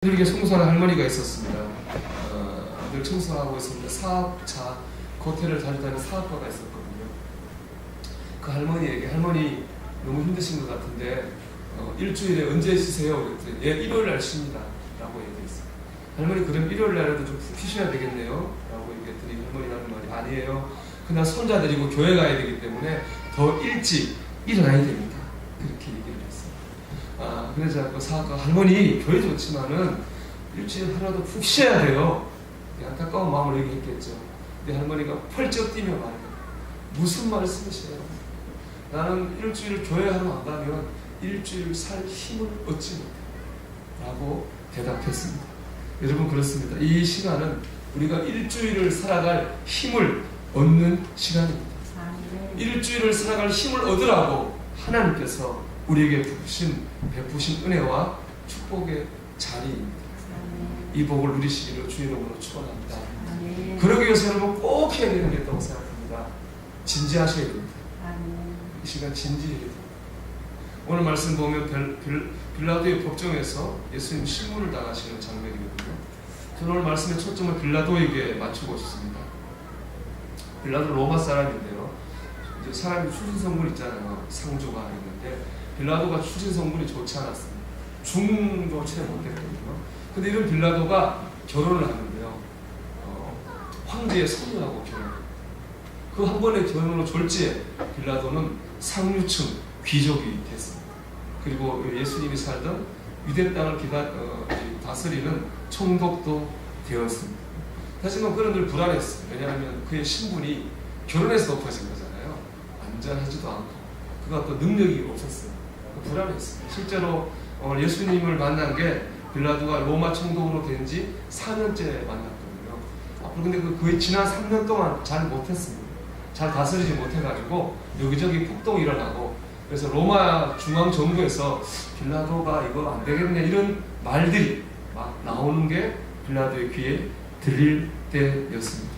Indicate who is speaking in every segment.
Speaker 1: 이렇게 청소하는 할머니가 있었습니다. 늘 청소하고 있었는데 사업자, 호텔을 자주 다니는 사업가가 있었거든요. 그 할머니에게 할머니 너무 힘드신 것 같은데 일주일에 언제 쉬세요? 그랬더니 예, 일요일 날 쉽니다 라고 얘기했어요. 할머니 그럼 일요일 날에도 좀 푹 쉬셔야 되겠네요 라고 얘기했더니 할머니가 하는 말이 아니에요. 그날 손자 데리고 교회 가야 되기 때문에 더 일찍 일어나야 됩니다. 그렇게 얘기를 했어요. 그래서 그 사업가 할머니 교회 좋지만은 일주일 하루라도 푹 쉬어야 돼요. 안타까운 마음을 얘기했겠죠. 근데 할머니가 펄쩍 뛰며 말해요. 무슨 말씀이세요? 나는 일주일 교회 하러 안 가면 일주일 살 힘을 얻지 못해 라고 대답했습니다. 여러분 그렇습니다. 이 시간은 우리가 일주일을 살아갈 힘을 얻는 시간입니다. 일주일을 살아갈 힘을 얻으라고 하나님께서 우리에게 베푸신 은혜와 축복의 자리입니다. 이 복을 누리시기를 주의 이름으로 축원합니다. 그러기 위해서 여러분 꼭 해야 되는 게 있다고 생각합니다. 진지하셔야 됩니다. 이 시간 진지해야 됩니다. 오늘 말씀 보면 빌라도의 법정에서 예수님 신문을 당하시는 장면이거든요. 저는 오늘 말씀의 초점을 빌라도에게 맞추고 싶습니다. 빌라도 로마 사람인데요. 이제 사람이 출신 성분 있잖아요. 상조가 있는데 빌라도가 출신 성분이 좋지 않았습니다. 중도 채 못했거든요. 근데 이런 빌라도가 결혼을 하는데요. 황제의 손녀하고 결혼해요. 그 한 번의 결혼으로 졸지에 빌라도는 상류층 귀족이 됐습니다. 그리고 예수님이 살던 유대 땅을 다스리는 총독도 되었습니다. 하지만 그런 늘 불안했어요. 왜냐하면 그의 신분이 결혼해서 높아진 거잖아요. 안전하지도 않고 그가 또 능력이 없었어요. 불안했어요. 실제로 예수님을 만난 게 빌라도가 로마 총독으로 된 지 4년째 만났거든요. 앞으로 근데 거의 지난 3년 동안 잘 못했습니다. 잘 다스리지 못해가지고 여기저기 폭동이 일어나고 그래서 로마 중앙정부에서 빌라도가 이거 안 되겠네 이런 말들이 막 나오는 게 빌라도의 귀에 들릴 때였습니다.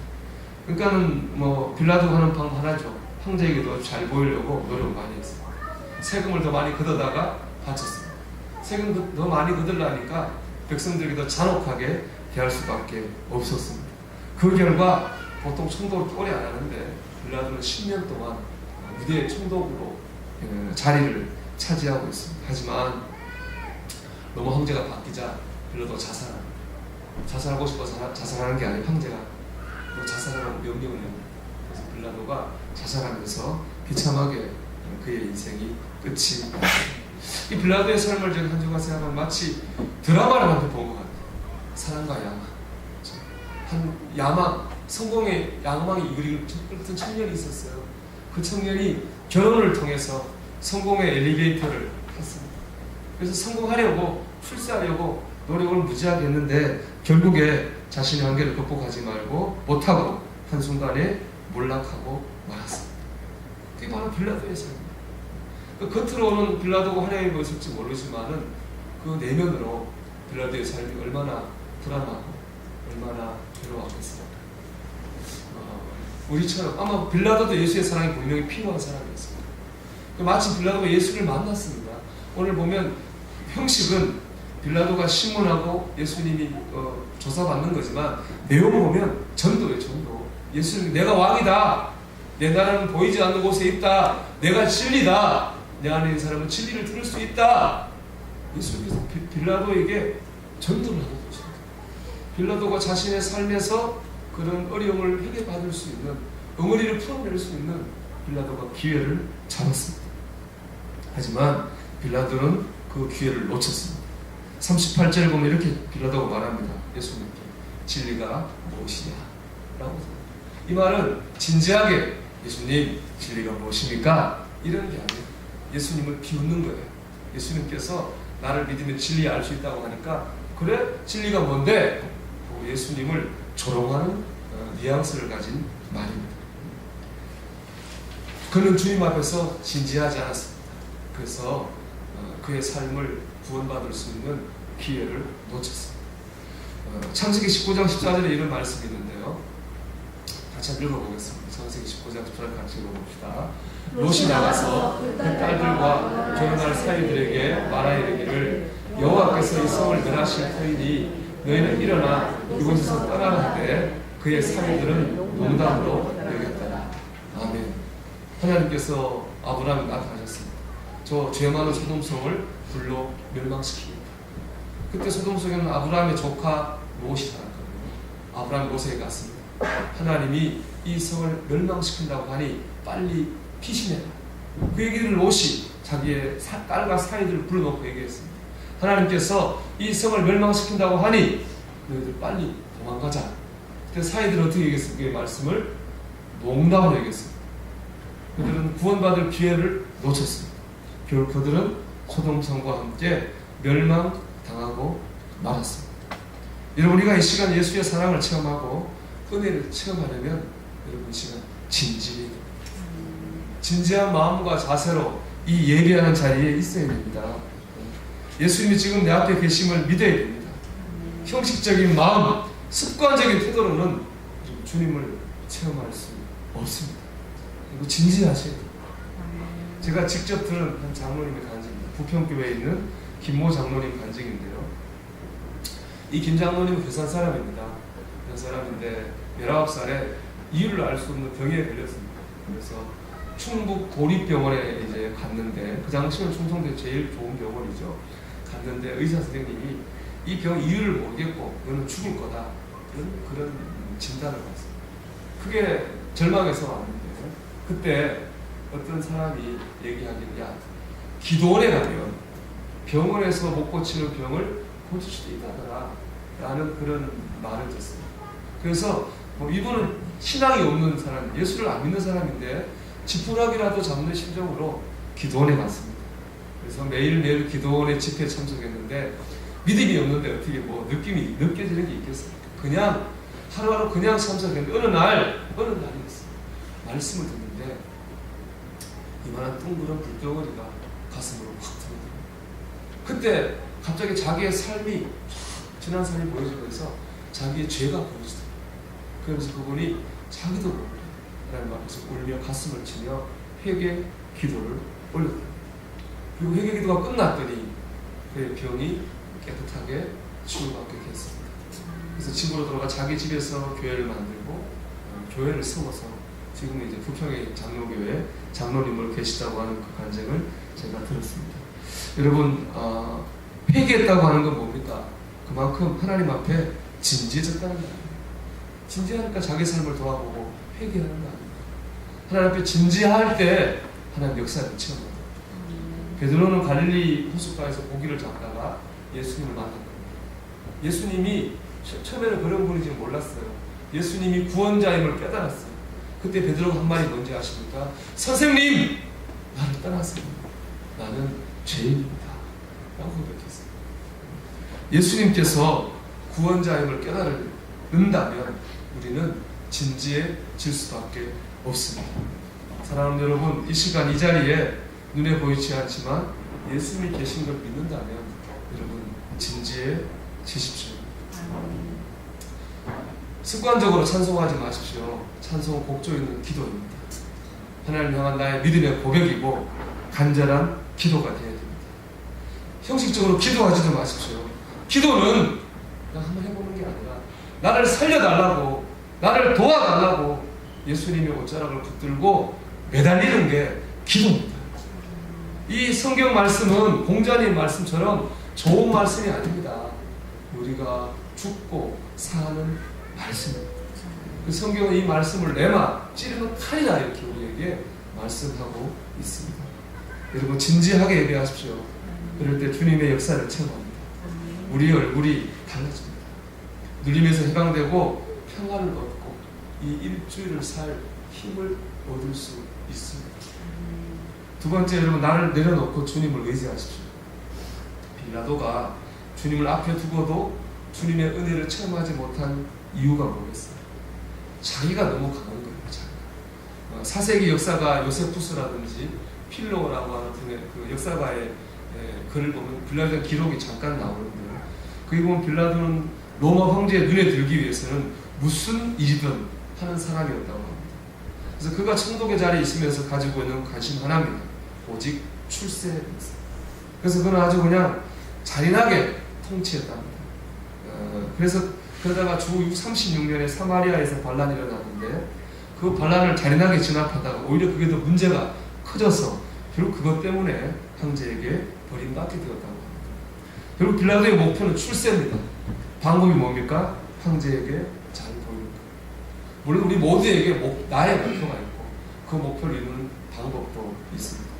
Speaker 1: 그러니까는 뭐 빌라도가 하는 방법 하나죠. 황제에게도 잘 보이려고 노력을 많이 했어요. 세금을 더 많이 걷어다가 바쳤습니다. 세금 더 많이 걷으려니까 백성들에게 더 잔혹하게 대할 수밖에 없었습니다. 그 결과 보통 총독을 오래 안 하는데 빌라도는 10년 동안 유대 총독으로 자리를 차지하고 있습니다. 하지만 로마 황제가 바뀌자 빌라도가 자살합니다. 자살하고 싶어서 자살하는 게 아니고 황제가 자살하라고 명령을 합니다. 그래서 빌라도가 자살하면서 비참하게 그의 인생이 끝이 납니다. 이 빌라도의 삶을 제가 한 주간 생각하면 마치 드라마를 한 편 본 것 같아요. 사랑과 야망. 한 야망, 성공의 야망이 이끌던 청년이 있었어요. 그 청년이 결혼을 통해서 성공의 엘리베이터를 탔습니다. 그래서 성공하려고 출세하려고 노력을 무지하게 했는데 결국에 자신의 한계를 극복하지 말고 못하고 한순간에 몰락하고 말았습니다. 그게 바로 빌라도의 삶입니다. 그 겉으로는 빌라도가 하나님의 모습일지 모르지만은 그 내면으로 빌라도의 삶이 얼마나 불안하고 얼마나 괴로웠겠습니까? 우리처럼 아마 빌라도도 예수의 사랑이 분명히 필요한 사람이었습니다. 마침 빌라도가 예수를 만났습니다. 오늘 보면 형식은 빌라도가 신문하고 예수님이 조사받는 거지만 내용 보면 전도예요. 전도. 예수님 내가 왕이다. 내 나라는 보이지 않는 곳에 있다. 내가 진리다. 내 안에 있는 사람은 진리를 들을 수 있다. 예수님께서 빌라도에게 전도를 하는 것입니다. 빌라도가 자신의 삶에서 그런 어려움을 해결받을 수 있는 응어리를 풀어낼 수 있는 빌라도가 기회를 잡았습니다. 하지만 빌라도는 그 기회를 놓쳤습니다. 38절 보면 이렇게 빌라도가 말합니다. 예수님께 진리가 무엇이냐 라고. 이 말은 진지하게 예수님 진리가 무엇입니까? 이런 게 아니에요. 예수님을 비웃는 거예요. 예수님께서 나를 믿으면 진리 알 수 있다고 하니까 그래? 진리가 뭔데? 예수님을 조롱하는 뉘앙스를 가진 말입니다. 그는 주님 앞에서 진지하지 않았습니다. 그래서 그의 삶을 구원받을 수 있는 기회를 놓쳤습니다. 창세기 19장 14절에 이런 말씀이 있는데요. 같이 한번 읽어보겠습니다. 창세기 19장 10절 같이 읽어봅시다. 롯이 나가서 그 딸들과 결혼할 사위들에게 말하여 이르기를 여호와께서 이 성을 멸하실 터이니 너희는 일어나 이곳에서 떠나라 하되 그의 사위들은 농담으로 여겼더라. 아멘. 하나님께서 아브라함에 나타나셨습니다. 저 죄 많은 소돔성을 불로 멸망시키겠다. 그때 소돔성에는 아브라함의 조카 롯이 살았거든요. 아브라함 롯에게 갔습니다. 하나님이 이 성을 멸망시킨다고 하니 빨리 피신해라. 그 얘기를 롯이 자기의 딸과 사이들을 불러놓고 얘기했습니다. 하나님께서 이 성을 멸망시킨다고 하니 너희들 빨리 도망가자. 그때 사이들은 어떻게 얘기했습니까? 이 말씀을 농담으로 얘기했습니다. 그들은 구원받을 기회를 놓쳤습니다. 결국 그들은 소돔성과 함께 멸망당하고 말았습니다. 여러분, 우리가 이 시간 예수의 사랑을 체험하고 은혜를 체험하려면 여러분 이 시간 진지해야 됩니다. 진지한 마음과 자세로 이 예배하는 자리에 있어야 됩니다. 예수님이 지금 내 앞에 계심을 믿어야 됩니다. 형식적인 마음, 습관적인 태도로는 주님을 체험할 수 없습니다. 그리고 진지하셔야 됩니다. 제가 직접 들은 한 장로님의 간증입니다. 부평교회에 있는 김모 장로님 간증인데요. 이 김 장로님은 괴산 사람입니다. 그런 사람인데 19살에 이유를 알 수 없는 병에 걸렸습니다. 그래서 충북 도립병원에 이제 갔는데, 그 당시는 충청도에 제일 좋은 병원이죠. 갔는데 의사 선생님이 이 병 이유를 모르겠고 너는 죽을 거다, 그런 진단을 받았습니다. 그게 절망해서 왔는데, 그때 어떤 사람이 얘기하기를, 야, 기도원에 가면 병원에서 못 고치는 병을 고칠 수도 있다더라 라는 그런 말을 듣습니다. 그래서 이분은 신앙이 없는 사람, 예수를 안 믿는 사람인데 지푸라기라도 잡는 심정으로 기도원에 갔습니다. 그래서 매일매일 기도원에 집회에 참석했는데, 믿음이 없는데 어떻게 느낌이 느껴지는 게 있겠습니까? 그냥 하루하루 그냥 참석했는데 어느 날이었어요. 말씀을 듣는데 이만한 둥그런 불덩어리가 가슴으로 확 들어오더라고요. 그때 갑자기 자기의 삶이 지난 삶이 보여지면서 자기의 죄가 보여지더라고요. 그러면서 그분이 자기도 모르게 하나님 앞에서 울며 가슴을 치며 회개 기도를 올렸더라고요. 그리고 회개 기도가 끝났더니 그의 병이 깨끗하게 치유받게 됐습니다. 그래서 집으로 돌아가 자기 집에서 교회를 만들고 교회를 세워서 지금 이제 부평의 장로교회 장로님으로 계시다고 하는 그 간증을 제가 들었습니다. 여러분, 회개했다고 하는 건 뭡니까? 그만큼 하나님 앞에 진지해졌다는 거 아닙니까? 진지하니까 자기 삶을 돌아보고 회개하는 거 아닙니까? 하나님 앞에 진지할 때 하나님 역사를 체험합니다. 베드로는 갈릴리 호숫가에서 고기를 잡다가 예수님을 만난 겁니다. 예수님이 처음에는 그런 분인지 몰랐어요. 예수님이 구원자임을 깨달았어요. 그때 베드로가 한 말이 뭔지 아십니까? 선생님! 나를 떠나세요. 나는 죄인입니다. 라고 고백했어요. 예수님께서 구원자임을 깨달는다면 우리는 진지해질 수밖에 없습니다. 사랑하는 여러분, 이 시간 이 자리에 눈에 보이지 않지만 예수님이 계신 걸 믿는다면 여러분 진지해지십시오. 습관적으로 찬송하지 마십시오. 찬송은 곡조 있는 기도입니다. 하나님 향한 나의 믿음의 고백이고 간절한 기도가 되어야 됩니다. 형식적으로 기도하지도 마십시오. 기도는 그냥 한번 해보는 게 아니라 나를 살려달라고, 나를 도와달라고 예수님의 옷자락을 붙들고 매달리는 게 기도입니다. 이 성경 말씀은 공자님 말씀처럼 좋은 말씀이 아닙니다. 우리가 죽고 사는 말씀입니다. 그 성경은 이 말씀을 내마 찌르는 칼이다, 이렇게 우리에게 말씀하고 있습니다. 여러분 진지하게 예배하십시오. 그럴 때 주님의 역사를 체험합니다. 우리의 얼굴이 달라집니다. 누리면서 해방되고 평화를 얻고 이 일주일을 살 힘을 얻을 수 있습니다. 두 번째, 여러분 나를 내려놓고 주님을 의지하십시오. 빌라도가 주님을 앞에 두고도 주님의 은혜를 체험하지 못한 이유가 뭐겠어요? 자기가 너무 강한 거예요. 자기가. 사세기 역사가 요세푸스라든지 필로라고 하는 분의 그 역사가의 글을 보면 빌라도의 기록이 잠깐 나오는데요. 거기 보면 빌라도는 로마 황제의 눈에 들기 위해서는 무슨 일이든 하는 사람이었다고 합니다. 그래서 그가 총독의 자리에 있으면서 가지고 있는 관심 하나입니다. 오직 출세입니다. 그래서 그는 아주 그냥 잔인하게 통치했답니다. 그래서 그러다가 주 36년에 사마리아에서 반란이 일어났는데 그 반란을 잔인하게 진압하다가 오히려 그게 더 문제가 커져서 결국 그것 때문에 황제에게 버림받게 되었다고 합니다. 결국 빌라도의 목표는 출세입니다. 방법이 뭡니까? 황제에게 잘 보이는 것. 물론 우리 모두에게 나의 목표가 있고 그 목표를 이루는 방법도 있습니다.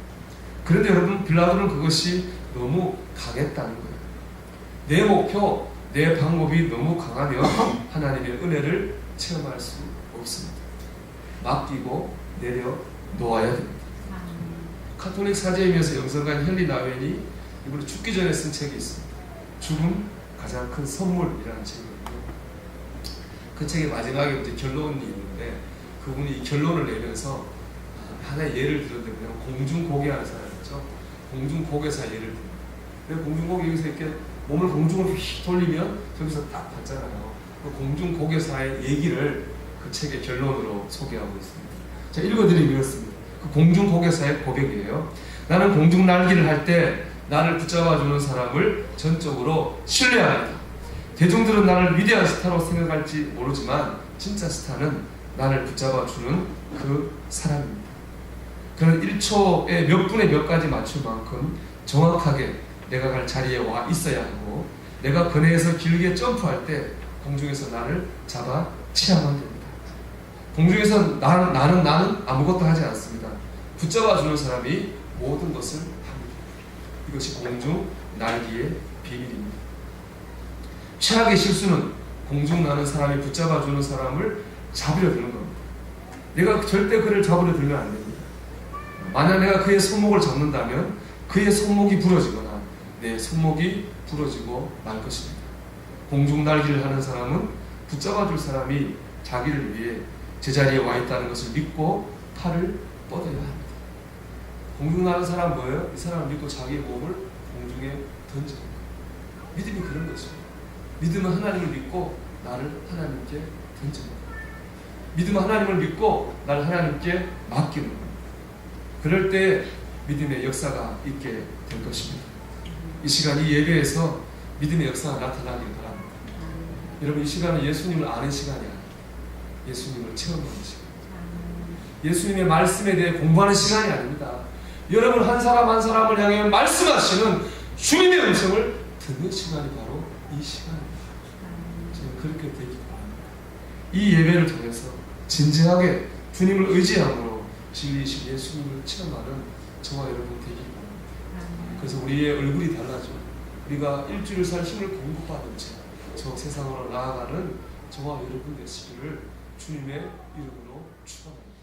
Speaker 1: 그런데 여러분, 빌라도는 그것이 너무 강했다는 거예요. 내 목표, 내 방법이 너무 강하면 하나님의 은혜를 체험할 수 없습니다. 맡기고 내려놓아야 됩니다. 카톨릭 사제이면서 영성가인 헨리 나웬이 이번에 죽기 전에 쓴 책이 있습니다. 죽음 가장 큰 선물이라는 책이거든요. 그 책의 마지막에 이제 결론이 있는데 그분이 이 결론을 내면서 하나의 예를 들었는데 공중고개하는 사람이죠. 공중고개사 예를 들어요. 공중고개 여기서 이렇게 몸을 공중으로 휙 돌리면 저기서 딱 봤잖아요. 그 공중고개사의 얘기를 그 책의 결론으로 소개하고 있습니다. 제가 읽어드리면 이렇습니다. 그 공중고개사의 고백이에요. 나는 공중날기를 할 때 나를 붙잡아주는 사람을 전적으로 신뢰합니다. 대중들은 나를 위대한 스타로 생각할지 모르지만 진짜 스타는 나를 붙잡아주는 그 사람입니다. 그는 1초에 몇 분에 몇 가지 맞출 만큼 정확하게 내가 갈 자리에 와 있어야 하고 내가 그네에서 길게 점프할 때 공중에서 나를 잡아 치야만 됩니다. 공중에서 나는 아무것도 하지 않습니다. 붙잡아주는 사람이 모든 것을 합니다. 이것이 공중 날기의 비밀입니다. 최악의 실수는 공중 나는 사람이 붙잡아주는 사람을 잡으려 드는 겁니다. 내가 절대 그를 잡으려 들면 안 됩니다. 만약 내가 그의 손목을 잡는다면 그의 손목이 부러지거나 내 손목이 부러지고 말 것입니다. 공중 날기를 하는 사람은 붙잡아줄 사람이 자기를 위해 제자리에 와 있다는 것을 믿고 팔을 뻗어야 합니다. 공중 나는 사람 뭐예요? 이 사람을 믿고 자기의 몸을 공중에 던지는 거예요. 믿음이 그런 것입니다. 믿음은 하나님을 믿고 나를 하나님께 던지는 거예요. 믿음은 하나님을 믿고 나를 하나님께 맡기는 거예요. 그럴 때 믿음의 역사가 있게 될 것입니다. 이 시간 이 예배에서 믿음의 역사가 나타나길 바랍니다. 여러분, 이 시간은 예수님을 아는 시간이 아니에요. 예수님을 체험하는 시간. 예수님의 말씀에 대해 공부하는 시간이 아닙니다. 여러분 한 사람 한 사람을 향해 말씀하시는 주님의 음성을 듣는 시간이 바로 이 시간입니다. 저는 그렇게 되기 바랍니다. 이 예배를 통해서 진지하게 주님을 의지함으로 진리이신 예수님을 체험하는 저와 여러분 되기 바랍니다. 그래서 우리의 얼굴이 달라져 우리가 일주일 살 힘을 공급받은 채 저 세상으로 나아가는 저와 여러분 되시기를 주님의 이름으로 축원합니다.